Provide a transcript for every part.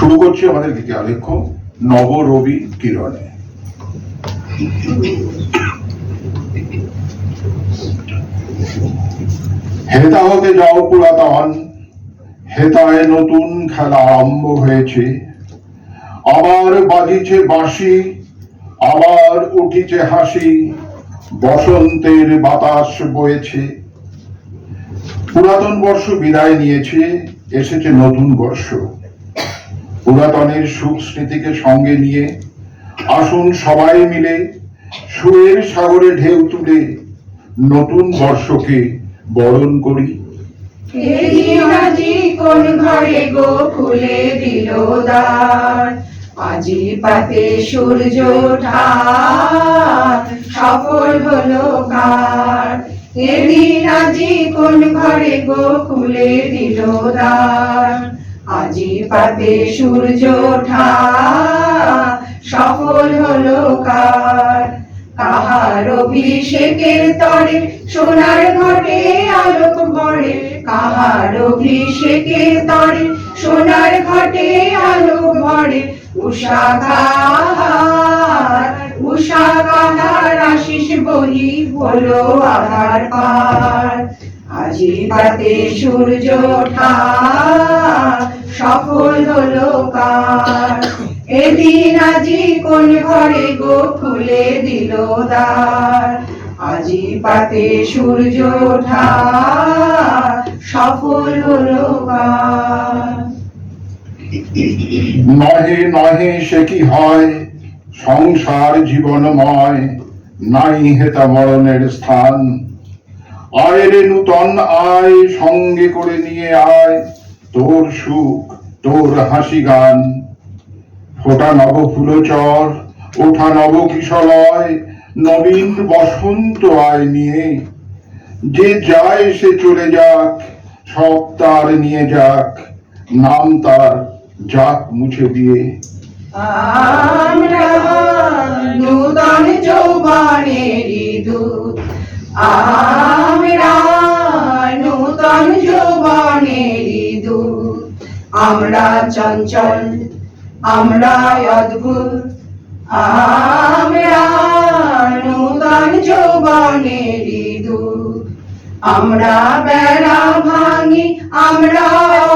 শুরু করছি আমাদের গীতি আলেখ্য নবরবি কিরণে। হেতা হতে যাও পুরাতন, হেতায় নতুন খেলা আরম্ভ হয়েছে। আবার বাজিছে বাঁশি, আবার উঠিছে হাসি, বসন্তের বাতাস বয়েছে। পুরাতন বর্ষ বিদায় নিয়েছে, এসেছে নতুন বর্ষ। পুরাতনের সুখ স্মৃতিকে সঙ্গে নিয়ে আসুন সবাই মিলে সুরের সাগরে ঢেউ তুলে নতুন বর্ষকে বরণ করি। আজি কোন ঘরে গো খুলে দিল দ্বার, আজি পাতে সূর্য ওঠার সফল হলো কার। এদিন আজি কোন ঘরে গো খুলে দিল দ্বার, আজি পাতে সূর্য ওঠার সফল হলো কার। কাহার অভিষেকের তরে সোনার ঘটে আলোক ভরে, কাহার অভিষেকের তরে সোনার ঘটে আলোক ভরে। উষা কাহার আশিস বলি হলো আধার পার, আজি পাতে সূর্য ওঠা সফল হলো কার। এদিন আজি কোন ঘরে গো খুলে দিল দ্বার, আজি পাতে সূর্য ওঠা সফল হলো কার। নহে নহে সে কি হয় সংসার জীবনময়, নাই হেতা মরণের স্থান। আয় রে নূতন আয়, সঙ্গে করে নিয়ে আয় তোর সুখ তোর হাসি গান। ফোটা নব ফুলচর, ওঠা নব কিশলয়, নবীন বসন্ত আয় নিয়ে। যে যায় সে চলে যাক, সব তার নিয়ে যাক, নাম তার যাক মুছে দিয়ে। আমরা নূতন যৌবনেরই দূত, আমরা নূতন যৌবনেরই দূত। আমরা চঞ্চল, আমরা অদ্ভুত, আমরা নূতন যৌবনেরই দূত। আমরা বেড়া ভাঙি, আমরা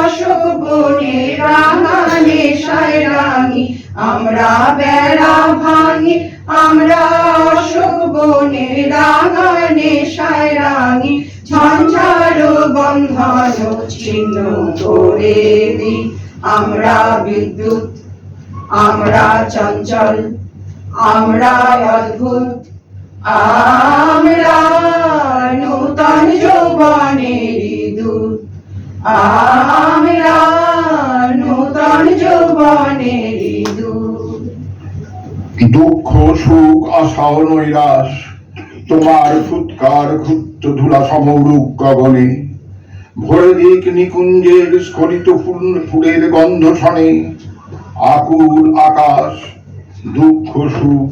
অশোক বনে রাঙা নেশায় রাঙি। আমরা বেড়া ভাঙি, আমরা অশোক বনে রাঙা নেশায় রাঙি। ঝঞ্ঝার বন্ধন ছিন্ন করে দিই, আমরা বিদ্যুৎ, আমরা চঞ্চল, আমরা অদ্ভুত, আমরা নূতন যৌবনেরই দূত। আমরা নূতন যৌবনেরই দূত। দুঃখ সুখ আশা ও নৈরাশ তোমার ফুৎকার ক্ষুদ্র ধুলা সমরূপ গগনে। ভরে দিক নিকুঞ্জের স্খলিত ফুলের গন্ধ শনে। আকুল আকাশ, দুঃখ সুখ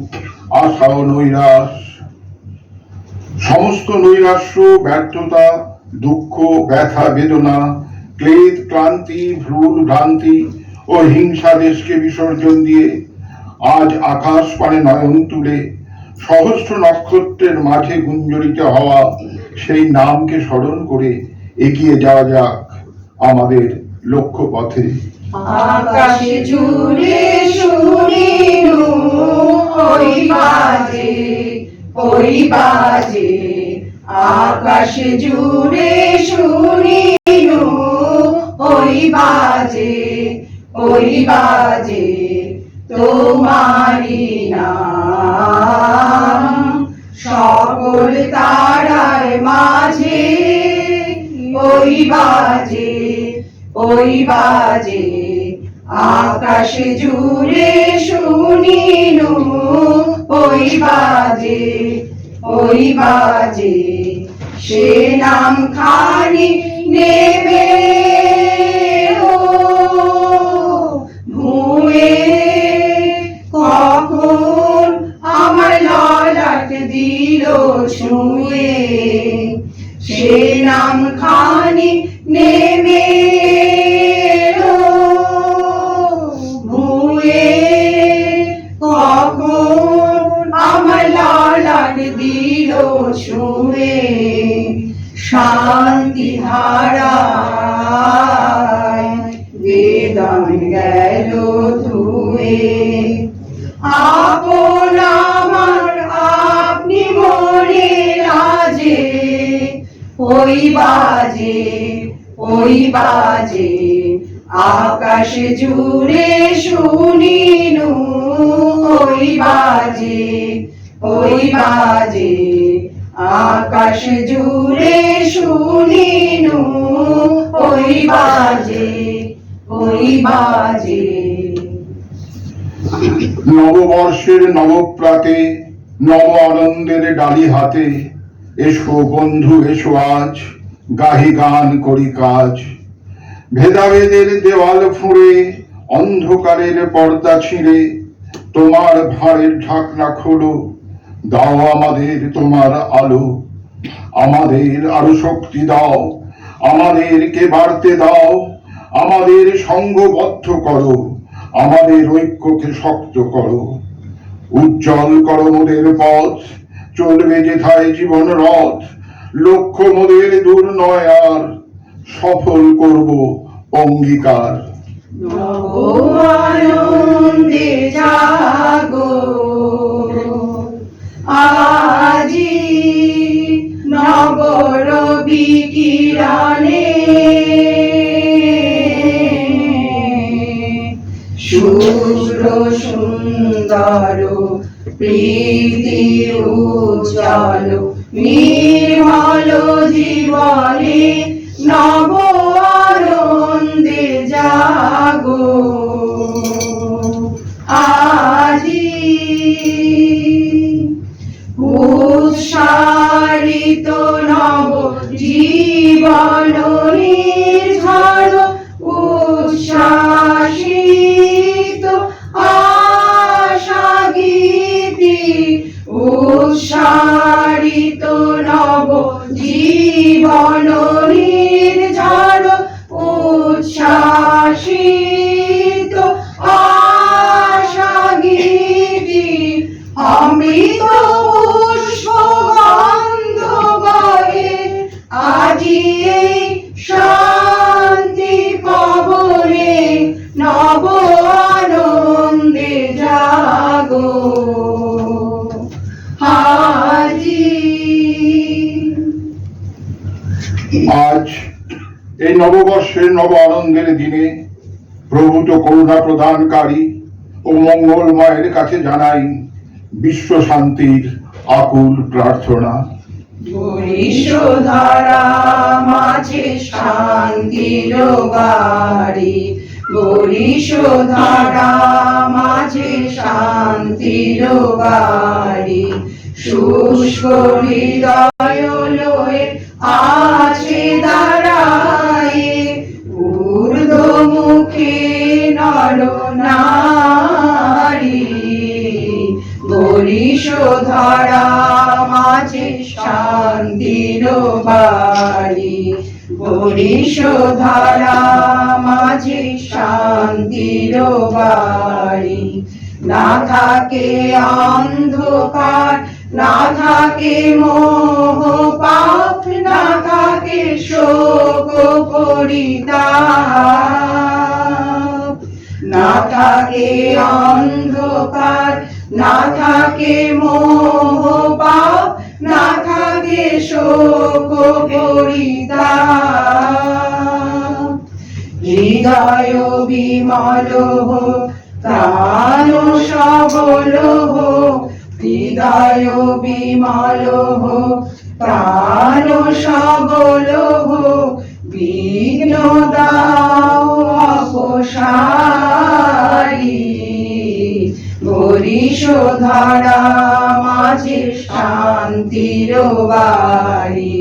আশা ও নৈরাশ। সমস্ত নৈরাশ্য, ব্যর্থতা, দুঃখ, ব্যথা, বেদনা, ক্লেদ, ক্লান্তি, ভ্রূণ ভ্রান্তি ও হিংসা দেশকে বিসর্জন দিয়ে আজ আকাশ পানে নয়ন তুলে সহস্র নক্ষত্রের মাঝে গুঞ্জরিত হওয়া সেই নামকে স্মরণ করে এগিয়ে যাওয়া যাক আমাদের লক্ষ্য পথে। আকাশে জুড়ে শুনিনু ওই বাজে, ওই বাজে। আকাশে জুড়ে শুনিনু ওই বাজে, ওই বাজে। তোমারি নাম সকল তারার মাঝে, ওই বাজে, ওই বাজে। আকাশে জুড়ে শুনিনু ওই বাজে, ওই বাজে। সে নাম খানি নেবে ভুঁয়ে, কখন আমার ললাট দিল ছুঁয়ে। সে নাম খানি নেমে প্রাণ গেল ধুয়ে। আপন আমার আপনি মরে লাজে, ওই বাজে আকাশ জুড়ে শুনিনু, ওই বাজে আকাশ জুড়ে শুনিনু, ওই বাজে। নববর্ষের নবপ্রাতে নব আনন্দের ডালি হাতে, এসো বন্ধু এসো আজ, গাহি গান করি কাজ। ভেদাভেদের দেওয়াল ফুঁড়ে অন্ধকারের পর্দা ছিঁড়ে তোমার ভাঁড়ের ঢাকনা খোলো, দাও আমাদের তোমার আলো। আমাদের আরো শক্তি দাও, আমাদেরকে বাড়তে দাও, আমাদের সংঘবদ্ধ করো, আমাদের ঐক্যকে শক্ত করো। উজ্জ্বল করো মোদের পথ, চলবে যেথায় জীবন রথ। লক্ষ্য মোদের দূর নয় আর, সফল করব অঙ্গীকার। নব আনন্দে জাগো আজি, নব রবি কিরণে শুভ্র সুন্দর প্রীতি উজ্জ্বল নির্মল জীবনে নব আনন্দে জাগো আজি। উৎসারিত নব জীবন নির্ঝর, উচ্ছ্বাসিত আশা গীতি, উৎসারিত নব জীবন নির্ঝর, উচ্ছ্বাসিত আশা গীতি। অমৃত পুষ্পগন্ধ বহে আজি এই শান্তি পবনে, নব আনন্দে জাগো আজি। আজ এই নববর্ষের নব আনন্দের দিনে প্রভূত করুণা প্রদানকারী ও মঙ্গলময়ের কাছে জানাই বিশ্ব শান্তির আকুল প্রার্থনা। বরিশধারা মাঝে শান্তির বাড়ি, বরিশধারা মাঝে শান্তির বাড়ি। শুষ্ক হৃদয় লয়ে আছে দাঁড়ায়ে, ঊর্ধ্বমুখে নর নারী। বরিশধারা মাঝে শান্তির বাড়ি, বরিশধারা মাঝে শান্তির বাড়ি। না থাকে অন্ধকার, না থাকে মোহ পাপ, না থাকে শোক পরিতাপ। না থাকে অন্ধকার, না থাকে মোহ পাপ, না থাকে শোক পরিতাপ। হৃদয় বিমল হোক, প্রাণ সবল হোক, হৃদয় বিমল হোক, প্রাণ সবল হোক। বিঘ্ন দাও অপসারি, বরিশধারা মাঝে শান্তির বাড়ি,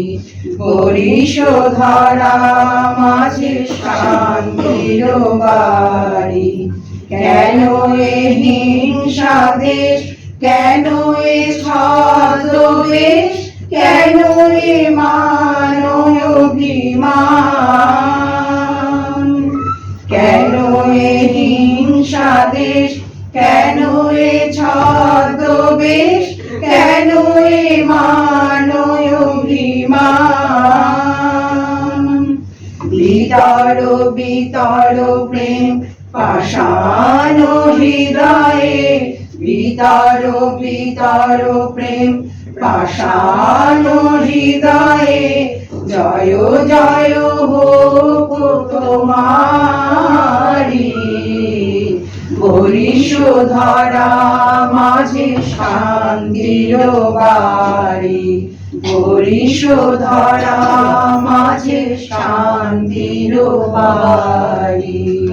বরিশধারা মাঝে শান্তির বাড়ি। কেন এ হিংসা দেশ, কেন এ ছদ্মবেশ, কেন এ মান অভিমান। কেন এ হিংসা দেশ, কেন এ ছদ্মবেশ, কেন এ মান অভিমান। বিতর বিতর প্রেম পাষাণ হৃদয়ে বিতর বিতর প্রেম, পাষাণ হৃদয়ে জয় জয় হোক তোমারি। বরিশোধরা মাঝে শান্তির বাড়ি, বরিশোধরা মাঝে শান্তির বাড়ি।